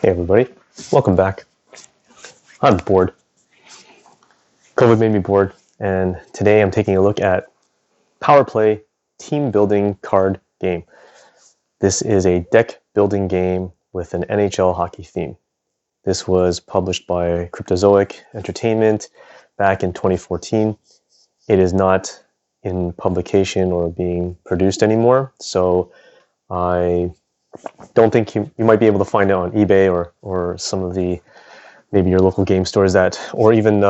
Hey everybody, welcome back. I'm bored. COVID made me bored, and today I'm taking a look at Power Play team building card game. This is a deck building game with an NHL hockey theme. This was published by Cryptozoic Entertainment back in 2014. It is not in publication or being produced anymore, so I don't think you might be able to find it on eBay or some of the maybe your local game stores or even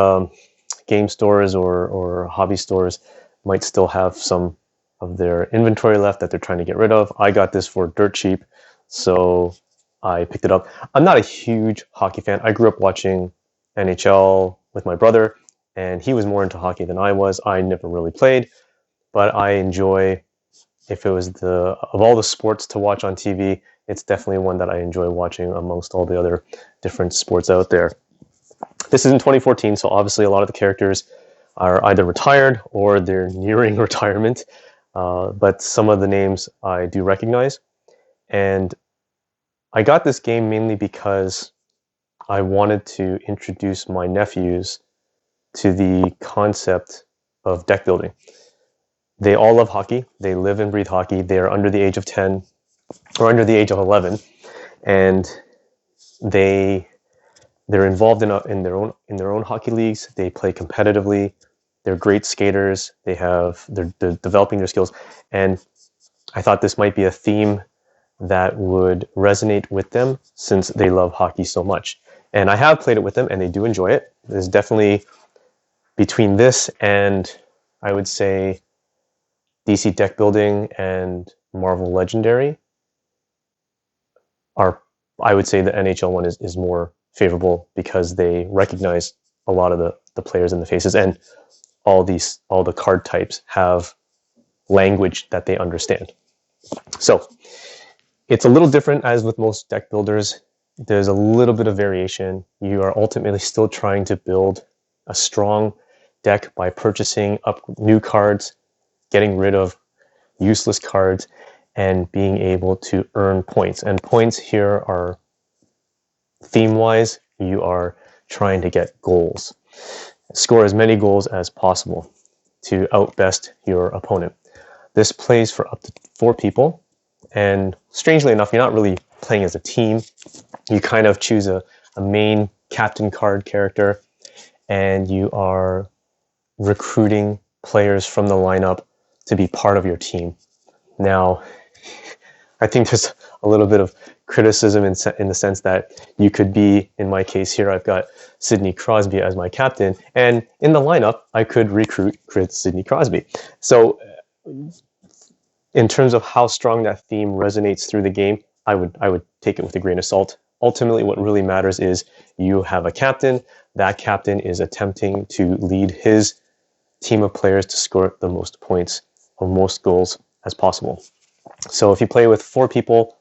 game stores or hobby stores might still have some of their inventory left that they're trying to get rid of. I got this for dirt cheap, so I picked it up. I'm not a huge hockey fan. I grew up watching NHL with my brother, and he was more into hockey than I was. I never really played, but I enjoy, if it was of all the sports to watch on TV, it's definitely one that I enjoy watching amongst all the other different sports out there. This is in 2014, so obviously a lot of the characters are either retired or they're nearing retirement, but some of the names I do recognize. And I got this game mainly because I wanted to introduce my nephews to the concept of deck building. They all love hockey. They live and breathe hockey. They are under the age of 10 or under the age of 11, and they're involved in their own hockey leagues. They play competitively. They're great skaters. They're developing their skills, and I thought this might be a theme that would resonate with them since they love hockey so much. And I have played it with them, and they do enjoy it. There's definitely, between this and, I would say, DC Deck Building and Marvel Legendary, I would say the NHL one is more favorable because they recognize a lot of the players and the faces, and all the card types have language that they understand. So it's a little different, as with most deck builders. There's a little bit of variation. You are ultimately still trying to build a strong deck by purchasing up new cards, getting rid of useless cards, and being able to earn points. And points here are, theme-wise, you are trying to get goals. Score as many goals as possible to outbest your opponent. This plays for up to 4 people, and strangely enough, you're not really playing as a team. You kind of choose a main captain card character, and you are recruiting players from the lineup to be part of your team. Now, I think there's a little bit of criticism in the sense that you could be, in my case here, I've got Sidney Crosby as my captain, and in the lineup, I could recruit Sidney Crosby. So in terms of how strong that theme resonates through the game, I would take it with a grain of salt. Ultimately, what really matters is you have a captain. That captain is attempting to lead his team of players to score the most points or most goals as possible. So if you play with 4 people,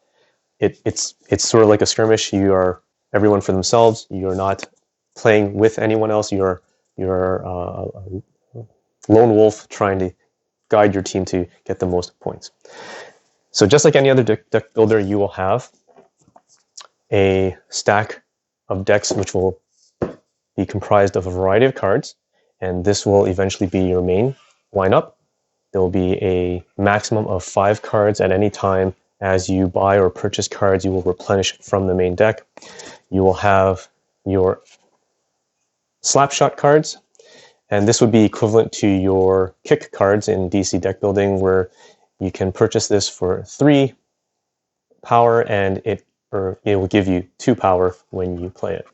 it's sort of like a skirmish. You are everyone for themselves. You're not playing with anyone else. You're a lone wolf trying to guide your team to get the most points. So just like any other deck builder, you will have a stack of decks which will be comprised of a variety of cards, and this will eventually be your main lineup. There will be a maximum of 5 cards at any time. As you buy or purchase cards, you will replenish from the main deck. You will have your slapshot cards, and this would be equivalent to your kick cards in DC Deck Building, where you can purchase this for 3 power, and it will give you 2 power when you play it.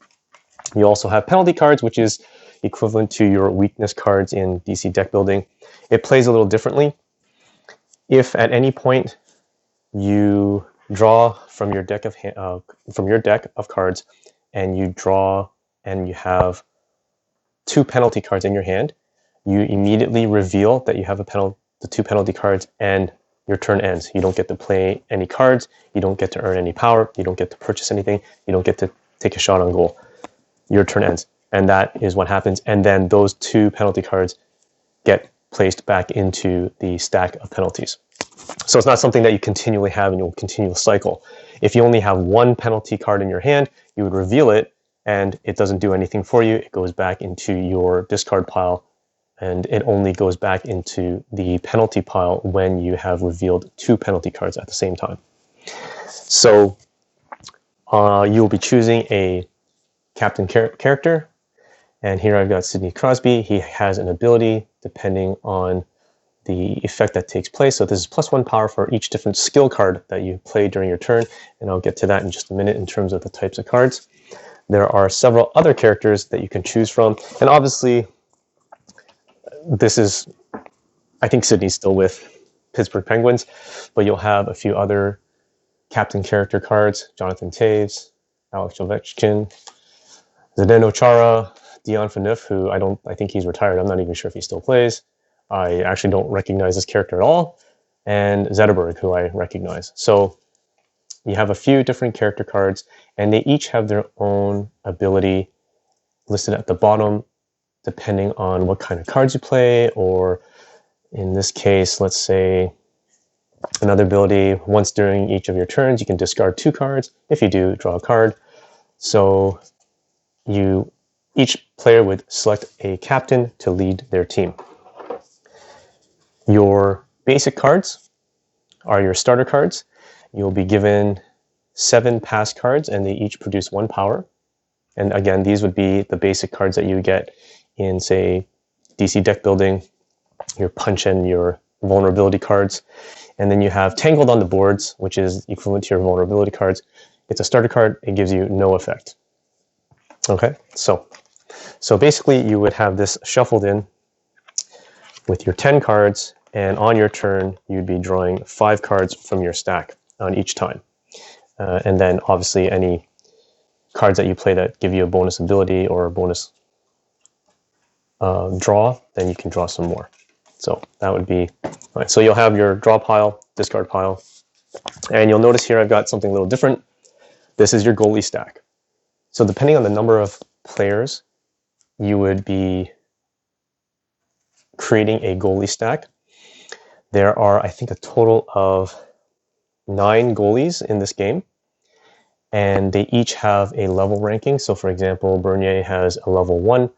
You also have penalty cards, which is equivalent to your weakness cards in DC Deck Building. It plays a little differently. If at any point you draw from your deck of cards, and you draw and you have 2 penalty cards in your hand, you immediately reveal that you have the 2 penalty cards, and your turn ends. You don't get to play any cards. You don't get to earn any power. You don't get to purchase anything. You don't get to take a shot on goal. Your turn ends. And that is what happens. And then those 2 penalty cards get placed back into the stack of penalties. So it's not something that you continually have and you'll continue to cycle. If you only have one penalty card in your hand, you would reveal it and it doesn't do anything for you. It goes back into your discard pile, and it only goes back into the penalty pile when you have revealed 2 penalty cards at the same time. So you'll be choosing a captain character, and here I've got Sidney Crosby. He has an ability depending on the effect that takes place. So this is +1 power for each different skill card that you play during your turn, and I'll get to that in just a minute in terms of the types of cards. There are several other characters that you can choose from, and obviously this is, I think Sidney's still with Pittsburgh Penguins, but you'll have a few other captain character cards: Jonathan Toews, Alex Ovechkin, Zdeno Chara, Dion Phaneuf, who I think he's retired. I'm not even sure if he still plays. I actually don't recognize this character at all, and Zetterberg, who I recognize. So you have a few different character cards, and they each have their own ability listed at the bottom, depending on what kind of cards you play, or in this case, let's say another ability: once during each of your turns, you can discard 2 cards. If you do, draw a card. So each player would select a captain to lead their team. Your basic cards are your starter cards. You'll be given 7 pass cards, and they each produce 1 power. And again, these would be the basic cards that you get in, say, DC deck building, your punch and your vulnerability cards. And then you have Tangled on the boards, which is equivalent to your vulnerability cards. It's a starter card. It gives you no effect. Okay, so basically you would have this shuffled in with your 10 cards, and on your turn, you'd be drawing 5 cards from your stack on each time. And then obviously any cards that you play that give you a bonus ability or a bonus draw, then you can draw some more. So that would be, all right, so you'll have your draw pile, discard pile, and you'll notice here I've got something a little different. This is your goalie stack. So depending on the number of players, you would be creating a goalie stack. There are, I think, a total of 9 goalies in this game, and they each have a level ranking. So for example, Bernier has a level 1.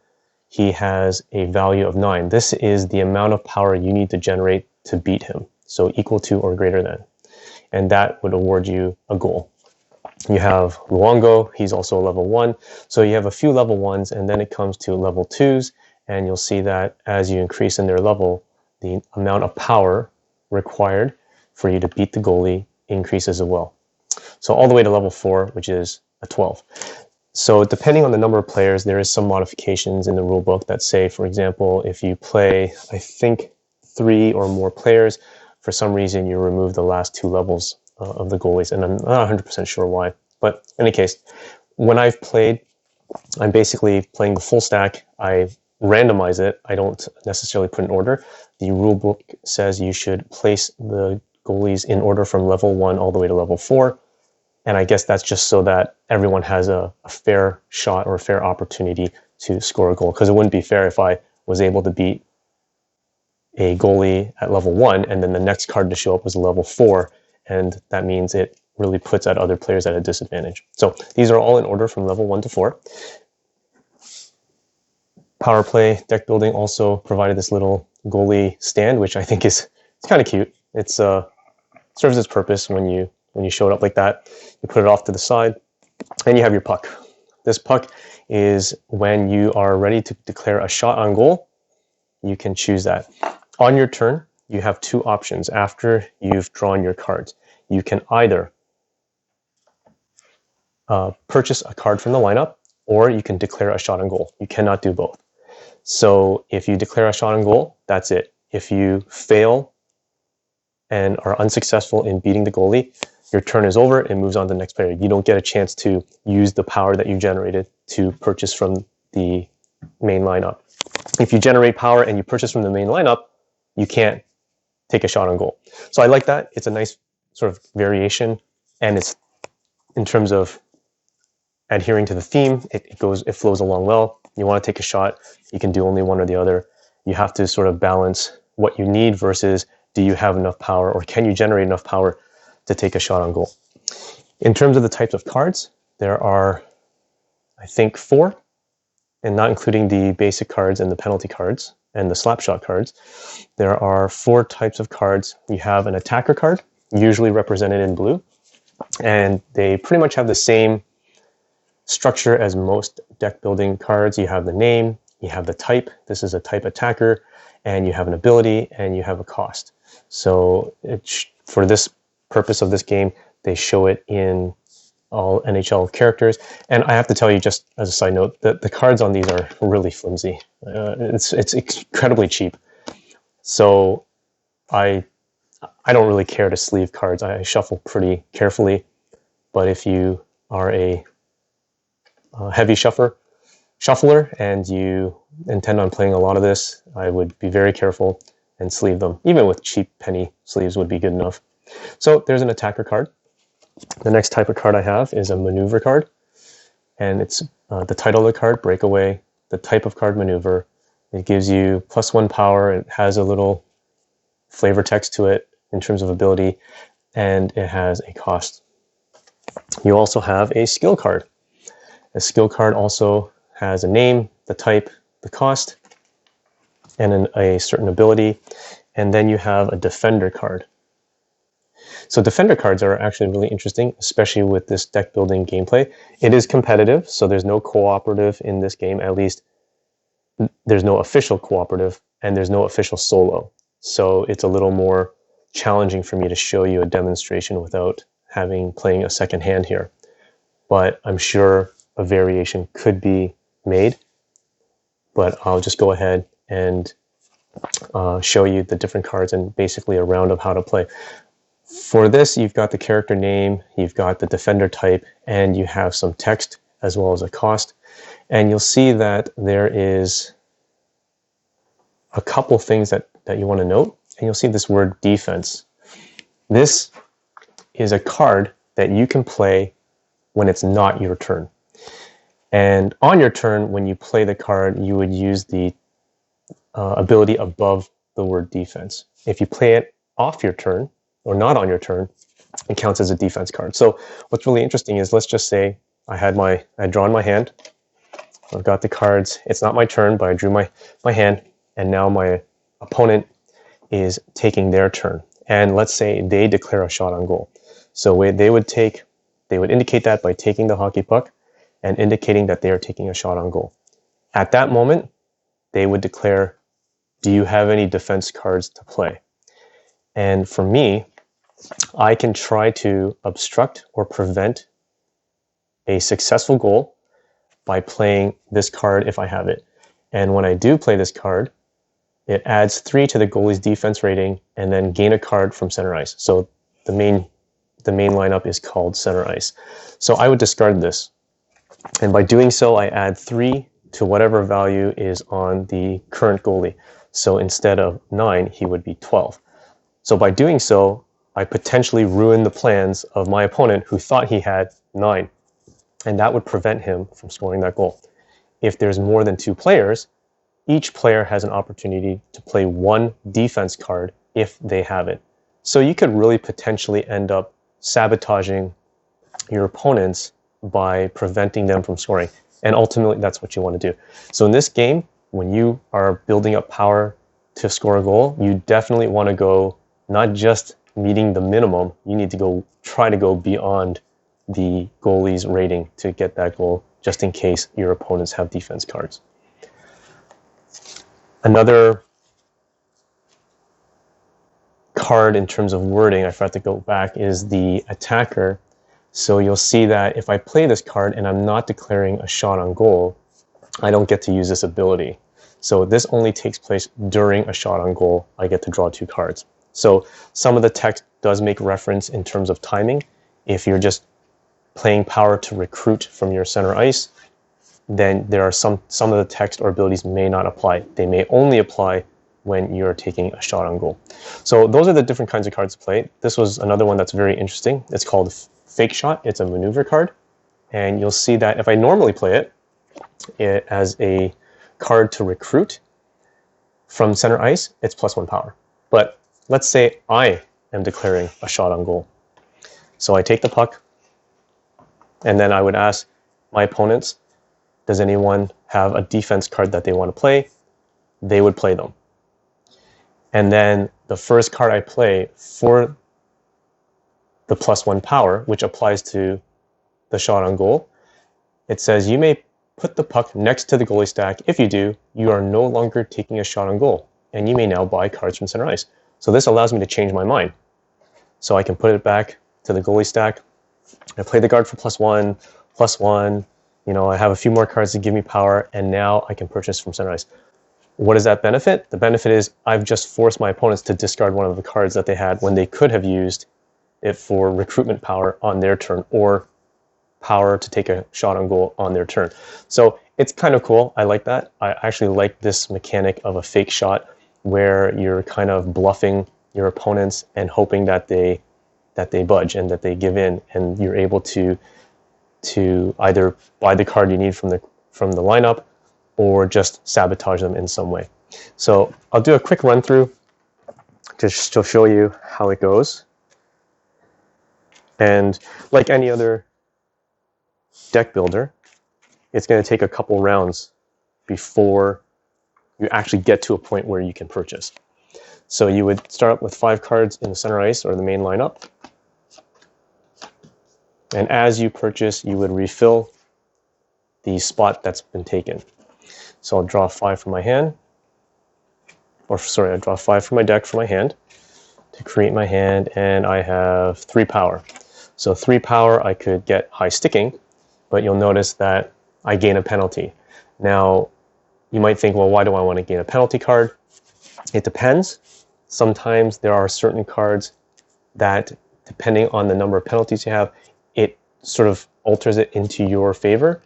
He has a value of 9. This is the amount of power you need to generate to beat him, so equal to or greater than. And that would award you a goal. You have Luongo, he's also a level 1. So you have a few level 1s, and then it comes to level 2s, and you'll see that as you increase in their level, the amount of power required for you to beat the goalie increases as well. So all the way to level 4, which is a 12. So depending on the number of players, there is some modifications in the rulebook that say, for example, if you play, I think, 3 or more players, for some reason you remove the last 2 levels of the goalies, and I'm not 100% sure why. But in any case, when I've played, I'm basically playing the full stack. I randomize it. I don't necessarily put in order. The rulebook says you should place the goalies in order from level 1 all the way to level 4. And I guess that's just so that everyone has a fair shot or a fair opportunity to score a goal. Because it wouldn't be fair if I was able to beat a goalie at level 1 and then the next card to show up was a level 4. And that means it really puts out other players at a disadvantage. So these are all in order from level 1 to 4. Power play deck building also provided this little goalie stand, which I think it's kind of cute. It serves its purpose when you show it up like that. You put it off to the side, and you have your puck. This puck is when you are ready to declare a shot on goal, you can choose that. On your turn, you have 2 options after you've drawn your cards. You can either purchase a card from the lineup, or you can declare a shot on goal. You cannot do both. So if you declare a shot on goal, that's it. If you fail and are unsuccessful in beating the goalie, your turn is over and moves on to the next player. You don't get a chance to use the power that you generated to purchase from the main lineup. If you generate power and you purchase from the main lineup, you can't take a shot on goal. So I like that. It's a nice sort of variation, and it's, in terms of adhering to the theme, it flows along well. You want to take a shot, you can do only one or the other. You have to sort of balance what you need versus do you have enough power, or can you generate enough power to take a shot on goal? In terms of the types of cards, there are, I think, 4, and not including the basic cards and the penalty cards and the slap shot cards. There are 4 types of cards. You have an attacker card, usually represented in blue, and they pretty much have the same structure as most deck building cards. You have the name, you have the type, this is a type attacker, and you have an ability, and you have a cost. So for this purpose of this game, they show it in all NHL characters. And I have to tell you, just as a side note, that the cards on these are really flimsy. It's incredibly cheap. So I don't really care to sleeve cards. I shuffle pretty carefully. But if you are a heavy shuffler and you intend on playing a lot of this, I would be very careful and sleeve them. Even with cheap penny sleeves would be good enough. So there's an attacker card. The next type of card I have is a maneuver card, and it's the title of the card, Breakaway, the type of card, Maneuver. It gives you +1 power. It has a little flavor text to it in terms of ability, and it has a cost. You also have a skill card. A skill card also has a name, the type, the cost, and a certain ability. And then you have a defender card. So defender cards are actually really interesting, especially with this deck building gameplay. It is competitive, so there's no cooperative in this game. At least there's no official cooperative, and there's no official solo. So it's a little more challenging for me to show you a demonstration without playing a second hand here. But I'm sure a variation could be made. But I'll just go ahead and show you the different cards and basically a round of how to play. For this, you've got the character name, you've got the defender type, and you have some text as well as a cost. And you'll see that there is a couple things that you want to note. And you'll see this word defense. This is a card that you can play when it's not your turn. And on your turn, when you play the card, you would use the ability above the word defense. If you play it off your turn, or not on your turn, it counts as a defense card. So what's really interesting is, let's just say I had drawn my hand. I've got the cards. It's not my turn, but I drew my hand, and now my opponent is taking their turn. And let's say they declare a shot on goal. So they would indicate that by taking the hockey puck and indicating that they are taking a shot on goal. At that moment, they would declare, do you have any defense cards to play? And for me, I can try to obstruct or prevent a successful goal by playing this card if I have it. And when I do play this card, it adds 3 to the goalie's defense rating and then gain a card from center ice. So the main lineup is called center ice. So I would discard this. And by doing so, I add 3 to whatever value is on the current goalie. So instead of 9, he would be 12. So by doing so, I potentially ruin the plans of my opponent who thought he had 9. And that would prevent him from scoring that goal. If there's more than 2 players, each player has an opportunity to play 1 defense card if they have it. So you could really potentially end up sabotaging your opponents by preventing them from scoring. And ultimately, that's what you want to do. So in this game, when you are building up power to score a goal, you definitely want to go not just meeting the minimum, you need to try to go beyond the goalie's rating to get that goal, just in case your opponents have defense cards. Another card in terms of wording, I forgot to go back, is the attacker. So you'll see that if I play this card and I'm not declaring a shot on goal, I don't get to use this ability. So this only takes place during a shot on goal. I get to draw 2 cards. So some of the text does make reference in terms of timing. If you're just playing power to recruit from your center ice, then there are some of the text or abilities may not apply. They may only apply when you're taking a shot on goal. So those are the different kinds of cards to play. This was another one that's very interesting. It's called Fake Shot. It's a maneuver card. And you'll see that if I normally play it as a card to recruit from center ice, it's +1 power. But let's say I am declaring a shot on goal. So I take the puck, and then I would ask my opponents, does anyone have a defense card that they want to play? They would play them. And then the first card I play for the +1 power, which applies to the shot on goal, it says you may put the puck next to the goalie stack. If you do, you are no longer taking a shot on goal, and you may now buy cards from center ice. So this allows me to change my mind. So I can put it back to the goalie stack. I play the card for +1, +1. You know, I have a few more cards to give me power, and now I can purchase from center ice. What does that benefit? The benefit is I've just forced my opponents to discard one of the cards that they had when they could have used it for recruitment power on their turn, or power to take a shot on goal on their turn. So it's kind of cool. I like that. I actually like this mechanic of a fake shot where you're kind of bluffing your opponents and hoping that they budge and that they give in, and you're able to either buy the card you need from the lineup, or just sabotage them in some way. So I'll do a quick run through just to show you how it goes. And like any other deck builder, it's going to take a couple rounds before you actually get to a point where you can purchase. So you would start with 5 cards in the center ice or the main lineup. And as you purchase, you would refill the spot that's been taken. So I'll draw 5 from my hand, or sorry, I draw 5 from my deck for my hand to create my hand, and I have 3 power. So 3 power, I could get high sticking, but you'll notice that I gain a penalty. Now, you might think, well, why do I want to gain a penalty card? It depends. Sometimes there are certain cards that, depending on the number of penalties you have, it sort of alters it into your favor.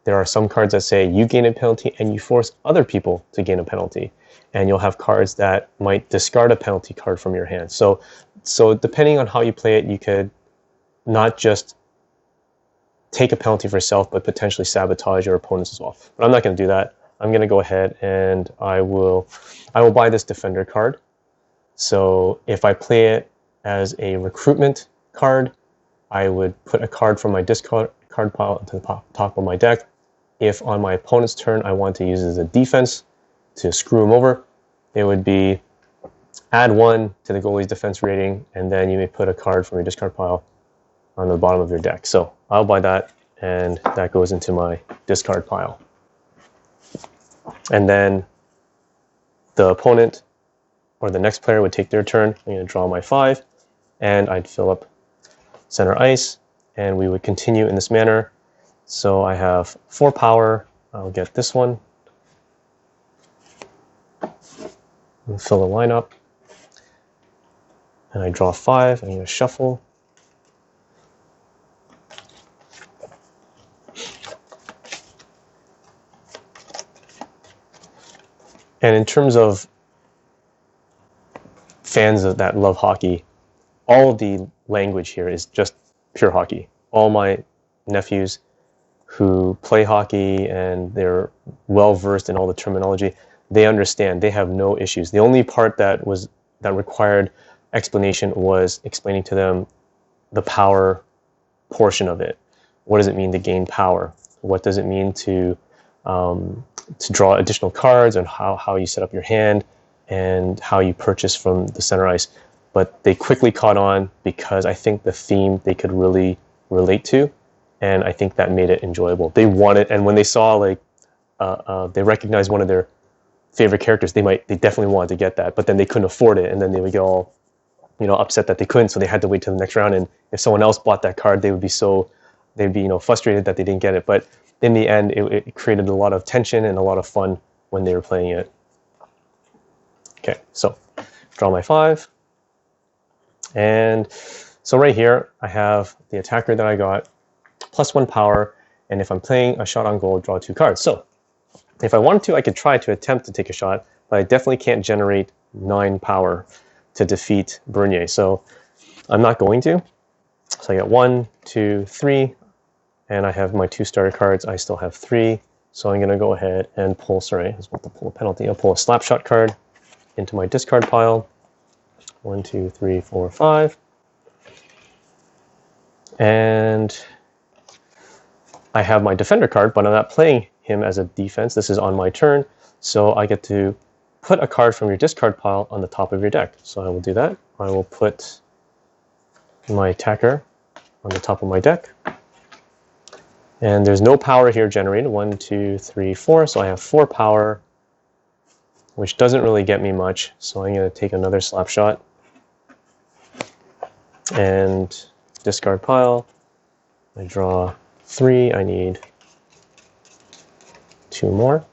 There are some cards that say you gain a penalty and you force other people to gain a penalty. And you'll have cards that might discard a penalty card from your hand. So depending on how you play it, you could not just take a penalty for yourself, but potentially sabotage your opponents as well. But I'm not going to do that. I'm going to go ahead and I will buy this defender card. So if I play it as a recruitment card, I would put a card from my discard pile to the top of my deck. If on my opponent's turn I want to use it as a defense to screw him over, it would be add 1 to the goalie's defense rating, and then you may put a card from your discard pile on the bottom of your deck. So I'll buy that, and that goes into my discard pile. And then the opponent or the next player would take their turn. I'm going to draw my 5, and I'd fill up center ice, and we would continue in this manner. So I have 4 power. I'll get this one. And fill the lineup. And I draw 5. I'm going to shuffle. And in terms of fans that love hockey, all of the language here is just pure hockey. All my nephews who play hockey and they're well versed in all the terminology, they understand. They have no issues. The only part that required explanation was explaining to them the power portion of it. What does it mean to gain power? What does it mean to draw additional cards, and how you set up your hand and how you purchase from the center ice? But they quickly caught on because I think the theme they could really relate to, and I think that made it enjoyable. They wanted, and when they saw they recognized one of their favorite characters, they definitely wanted to get that, but then they couldn't afford it, and then they would get all upset that they couldn't, so they had to wait till the next round. And if someone else bought that card, they'd be frustrated that they didn't get it. But in the end, it created a lot of tension and a lot of fun when they were playing it. Okay, so draw my 5. And so right here, I have the attacker that I got, +1 power, and if I'm playing a shot on goal, draw 2 cards. So if I wanted to, I could try to attempt to take a shot, but I definitely can't generate 9 power to defeat Bernier. So I'm not going to. So I got 1, 2, 3, and I have my 2 starter cards. I still have 3. So I'm going to go ahead and pull, sorry, I just want to pull a penalty. I'll pull a slap shot card into my discard pile. 1, 2, 3, 4, 5. And I have my defender card, but I'm not playing him as a defense. This is on my turn, so I get to put a card from your discard pile on the top of your deck. So I will do that. I will put my attacker on the top of my deck. And there's no power here generated. 1, 2, 3, 4. So I have 4 power, which doesn't really get me much. So I'm going to take another slap shot and discard pile. I draw 3. I need 2 more.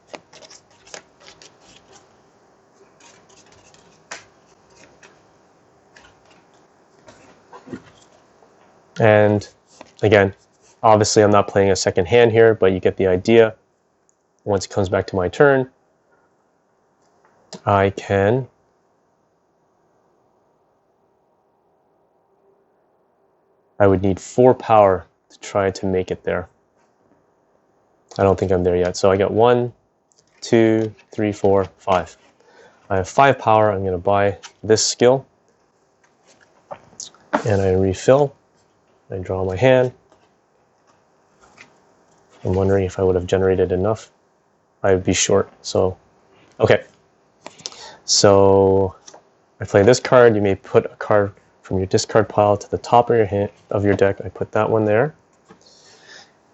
And again, obviously I'm not playing a second hand here, but you get the idea. Once it comes back to my turn, I would need 4 power to try to make it there. I don't think I'm there yet. So I got 1, 2, 3, 4, 5. I have 5 power. I'm going to buy this skill. And I refill. I draw my hand. I'm wondering if I would have generated enough. I would be short. So, okay. So I play this card. You may put a card from your discard pile to the top of your hand, of your deck. I put that one there.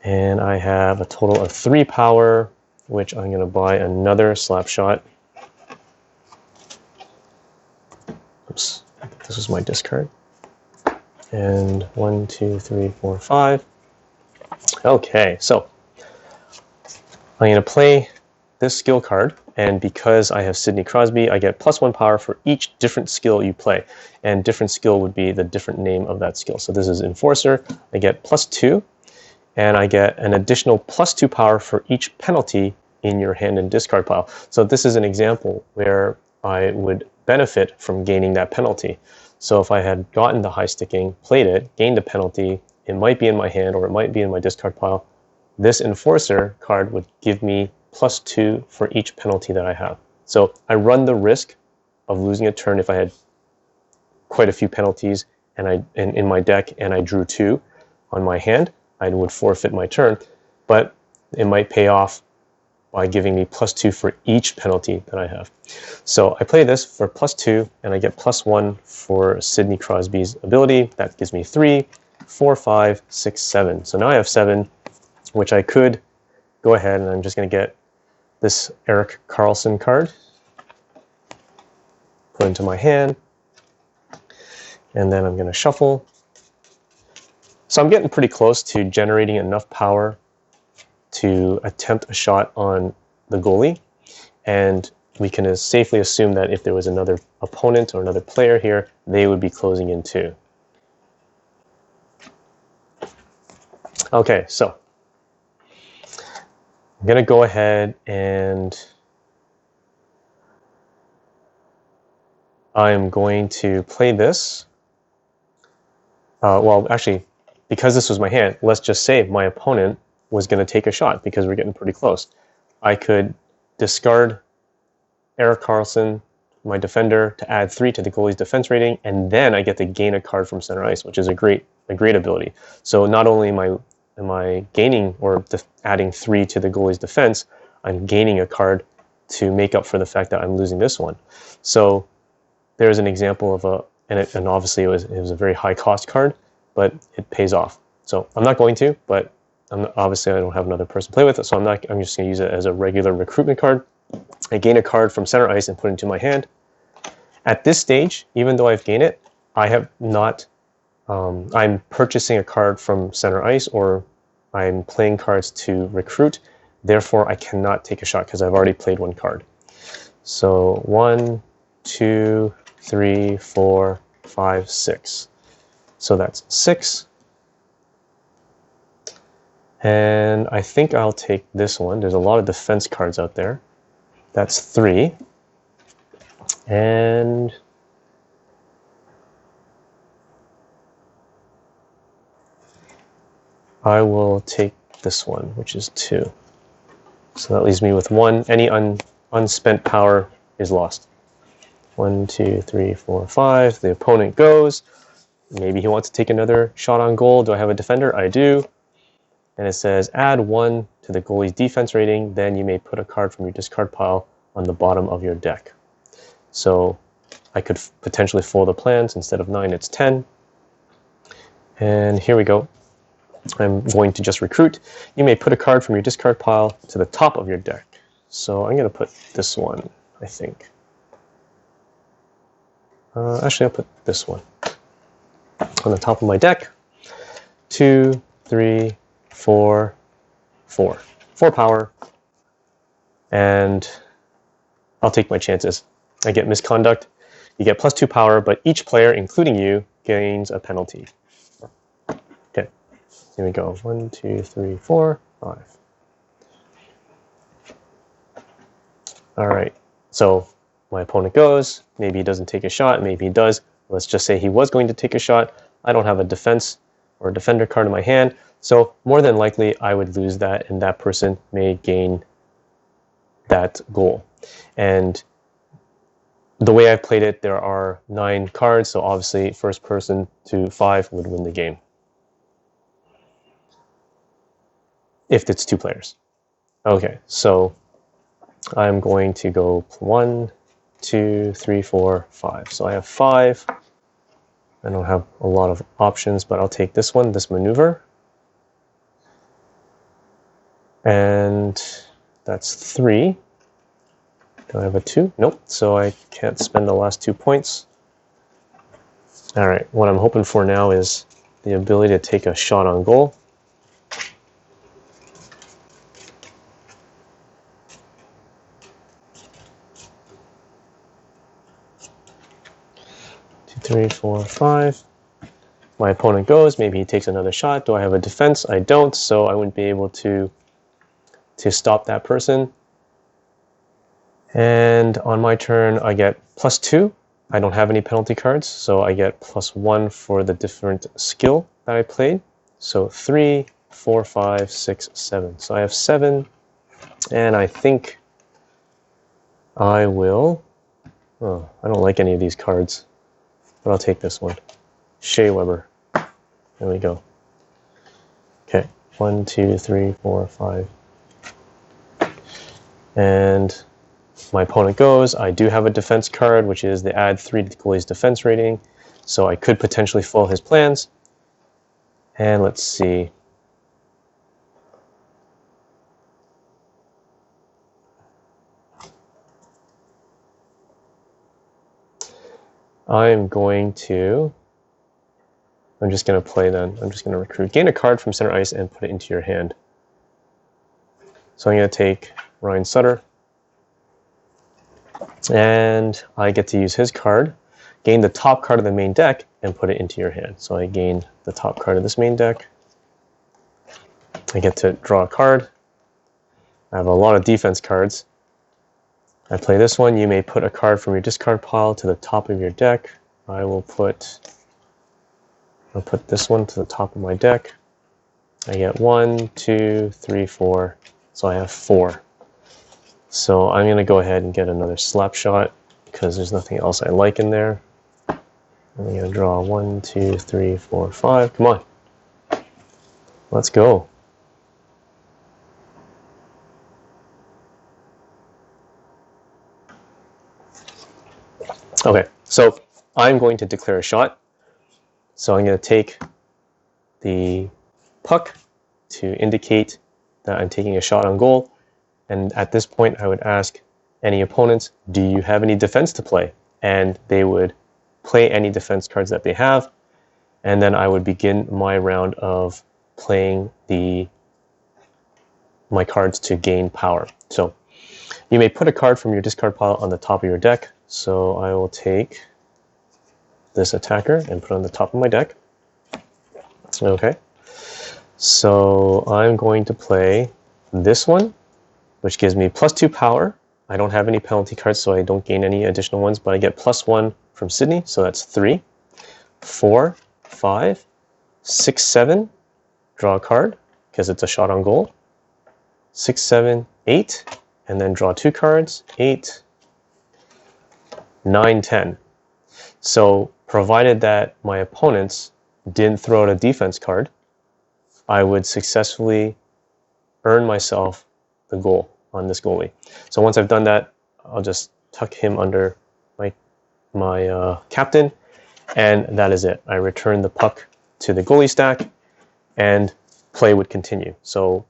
And I have a total of 3 power, which I'm going to buy another slap shot. Oops, this was my discard. And 1, 2, 3, 4, 5. Okay, so I'm going to play this skill card, and because I have Sidney Crosby, I get +1 power for each different skill you play, and different skill would be the different name of that skill. So this is Enforcer. I get +2, and I get an additional +2 power for each penalty in your hand and discard pile. So this is an example where I would benefit from gaining that penalty. So if I had gotten the high sticking, played it, gained a penalty, it might be in my hand or it might be in my discard pile. This Enforcer card would give me +2 for each penalty that I have. So I run the risk of losing a turn if I had quite a few penalties and in my deck and I drew 2 on my hand. I would forfeit my turn, but it might pay off by giving me +2 for each penalty that I have. So I play this for +2, and I get +1 for Sidney Crosby's ability. That gives me 3, 4, 5, 6, 7. So now I have 7, which I could go ahead and I'm just going to get this Erik Karlsson card, put into my hand, and then I'm going to shuffle. So I'm getting pretty close to generating enough power to attempt a shot on the goalie, and we can safely assume that if there was another opponent or another player here, they would be closing in too. Okay, so I'm going to go ahead and I'm going to play this. Well, actually, because this was my hand, let's just say my opponent was going to take a shot because we're getting pretty close. I could discard Erik Karlsson, my defender, to add 3 to the goalie's defense rating, and then I get to gain a card from center ice, which is a great ability. So not only am I gaining or adding 3 to the goalie's defense, I'm gaining a card to make up for the fact that I'm losing this one. So there's an example of and obviously it was a very high cost card, but it pays off. So I'm not going to, but obviously I don't have another person to play with it, so I'm just going to use it as a regular recruitment card. I gain a card from center ice and put it into my hand. At this stage, even though I've gained it, I have not, I'm purchasing a card from center ice, or I'm playing cards to recruit. Therefore, I cannot take a shot because I've already played 1 card. So 1, 2, 3, 4, 5, 6. So that's 6. And I think I'll take this one. There's a lot of defense cards out there. That's 3. And I will take this one, which is 2. So that leaves me with 1. Any unspent power is lost. 1, 2, 3, 4, 5. The opponent goes. Maybe he wants to take another shot on goal. Do I have a defender? I do. And it says add 1 to the goalie's defense rating. Then you may put a card from your discard pile on the bottom of your deck. So I could potentially fold the plans. Instead of 9, it's 10. And here we go. I'm going to just recruit. You may put a card from your discard pile to the top of your deck. So I'm going to put this one, I think. Actually, I'll put this one on the top of my deck. 2, 3, 4, 4. 4 power. And I'll take my chances. I get misconduct. You get +2 power, but each player, including you, gains a penalty. Okay, here we go. 1, 2, 3, 4, 5. All right, so my opponent goes. Maybe he doesn't take a shot. Maybe he does. Let's just say he was going to take a shot. I don't have a defense or a defender card in my hand. So more than likely, I would lose that, and that person may gain that goal. And the way I've played it, there are 9 cards. So obviously, first person to 5 would win the game. If it's 2 players. Okay, so I'm going to go 1, 2, 3, 4, 5. So I have 5. I don't have a lot of options, but I'll take this one, this maneuver. And that's 3. Do I have a 2? Nope, so I can't spend the last 2 points. All right, what I'm hoping for now is the ability to take a shot on goal. 3, 4, 5. My opponent goes. Maybe he takes another shot. Do I have a defense? I don't, so I wouldn't be able to stop that person. And on my turn, I get +2. I don't have any penalty cards, so I get +1 for the different skill that I played. So 3, 4, 5, 6, 7. So I have 7, and I think I will... Oh, I don't like any of these cards, but I'll take this one. Shea Weber. There we go. Okay, 1, 2, 3, 4, 5. And my opponent goes. I do have a defense card, which is the add 3 to the goalie's defense rating. So I could potentially foil his plans. And let's see. I'm just going to play then. I'm just going to recruit. Gain a card from center ice and put it into your hand. So I'm going to take Ryan Sutter. And I get to use his card. Gain the top card of the main deck and put it into your hand. So I gain the top card of this main deck. I get to draw a card. I have a lot of defense cards. I play this one. You may put a card from your discard pile to the top of your deck. I'll put this one to the top of my deck. I get 1, 2, 3, 4. So I have 4. So I'm going to go ahead and get another slap shot because there's nothing else I like in there. I'm going to draw 1, 2, 3, 4, 5. Come on. Let's go. Okay, so I'm going to declare a shot. So I'm going to take the puck to indicate that I'm taking a shot on goal. And at this point, I would ask any opponents, do you have any defense to play? And they would play any defense cards that they have. And then I would begin my round of playing my cards to gain power. So you may put a card from your discard pile on the top of your deck. So I will take this attacker and put it on the top of my deck. Okay. So I'm going to play this one, which gives me +2 power. I don't have any penalty cards, so I don't gain any additional ones, but I get +1 from Sydney, so that's 3, 4, 5, 6, 7. Draw a card, because it's a shot on goal. 6, 7, 8, and then draw 2 cards. 8, 9-10. So provided that my opponents didn't throw out a defense card, I would successfully earn myself the goal on this goalie. So once I've done that, I'll just tuck him under my captain, and that is it. I return the puck to the goalie stack, and play would continue. So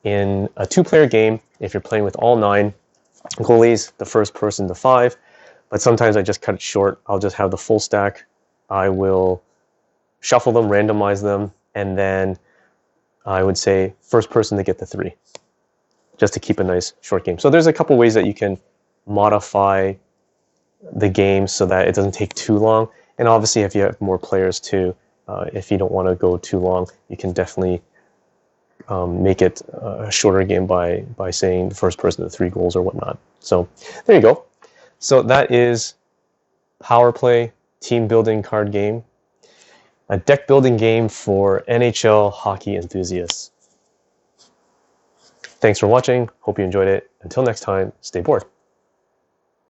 in a 2-player game, if you're playing with all 9 goalies, the first person to 5, but sometimes I just cut it short. I'll just have the full stack. I will shuffle them, randomize them, and then I would say first person to get the 3, just to keep a nice short game. So there's a couple ways that you can modify the game so that it doesn't take too long. And obviously, if you have more players too, if you don't want to go too long, you can definitely make it a shorter game by saying the first person to 3 goals or whatnot. So there you go. So that is Power Play, team building card game, a deck building game for NHL hockey enthusiasts. Thanks for watching. Hope you enjoyed it. Until next time, stay bored.